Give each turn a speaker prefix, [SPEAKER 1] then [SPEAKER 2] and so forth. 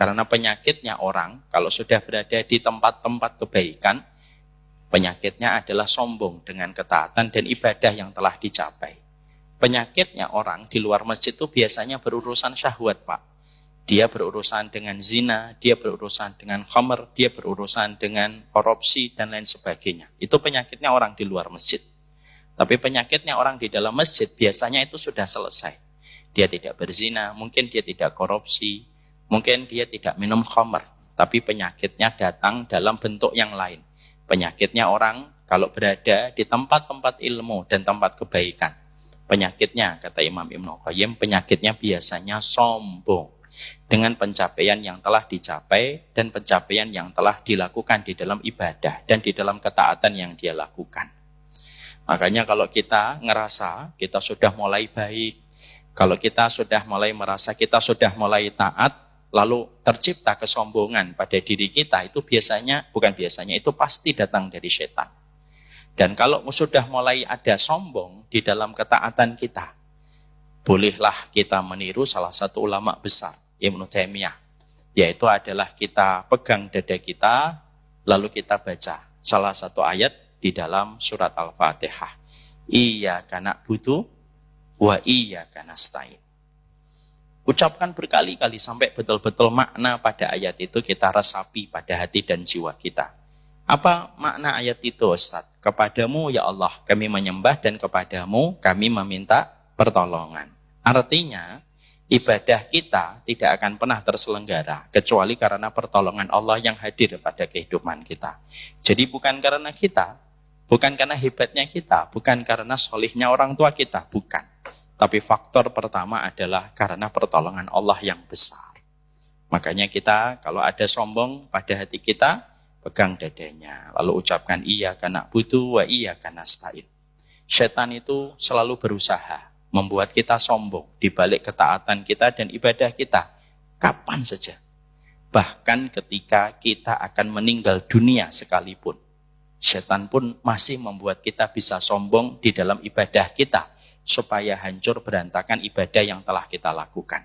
[SPEAKER 1] Karena penyakitnya orang, kalau sudah berada di tempat-tempat kebaikan, penyakitnya adalah sombong dengan ketaatan dan ibadah yang telah dicapai. Penyakitnya orang di luar masjid itu biasanya berurusan syahwat, Pak. Dia berurusan dengan zina, dia berurusan dengan khamr, dia berurusan dengan korupsi, dan lain sebagainya. Itu penyakitnya orang di luar masjid. Tapi penyakitnya orang di dalam masjid biasanya itu sudah selesai. Dia tidak berzina, mungkin dia tidak korupsi, mungkin dia tidak minum khamr. Tapi penyakitnya datang dalam bentuk yang lain. Penyakitnya orang kalau berada di tempat-tempat ilmu dan tempat kebaikan. Penyakitnya, kata Imam Ibnu Qayyim, penyakitnya biasanya sombong dengan pencapaian yang telah dicapai dan pencapaian yang telah dilakukan di dalam ibadah dan di dalam ketaatan yang dia lakukan. Makanya kalau kita ngerasa kita sudah mulai baik, kalau kita sudah mulai merasa kita sudah mulai taat, lalu tercipta kesombongan pada diri kita, itu itu pasti datang dari setan. Dan kalau sudah mulai ada sombong di dalam ketaatan kita, bolehlah kita meniru salah satu ulama besar, Ibnu Taimiyah, yaitu adalah kita pegang dada kita, lalu kita baca salah satu ayat di dalam surat Al-Fatihah. Iyyaka na'budu wa iyyaka nasta'in. Ucapkan berkali-kali sampai betul-betul makna pada ayat itu kita resapi pada hati dan jiwa kita. Apa makna ayat itu, Ustaz? Kepadamu ya Allah kami menyembah dan kepadamu kami meminta pertolongan. Artinya ibadah kita tidak akan pernah terselenggara kecuali karena pertolongan Allah yang hadir pada kehidupan kita. Jadi bukan karena kita, bukan karena hebatnya kita, bukan karena solihnya orang tua kita, bukan. Tapi faktor pertama adalah karena pertolongan Allah yang besar. Makanya kita kalau ada sombong pada hati kita, pegang dadanya, lalu ucapkan iyyaka na'budu wa iyyaka nasta'in. Setan itu selalu berusaha membuat kita sombong di balik ketaatan kita dan ibadah kita. Kapan saja. Bahkan ketika kita akan meninggal dunia sekalipun. Setan pun masih membuat kita bisa sombong di dalam ibadah kita supaya hancur berantakan ibadah yang telah kita lakukan.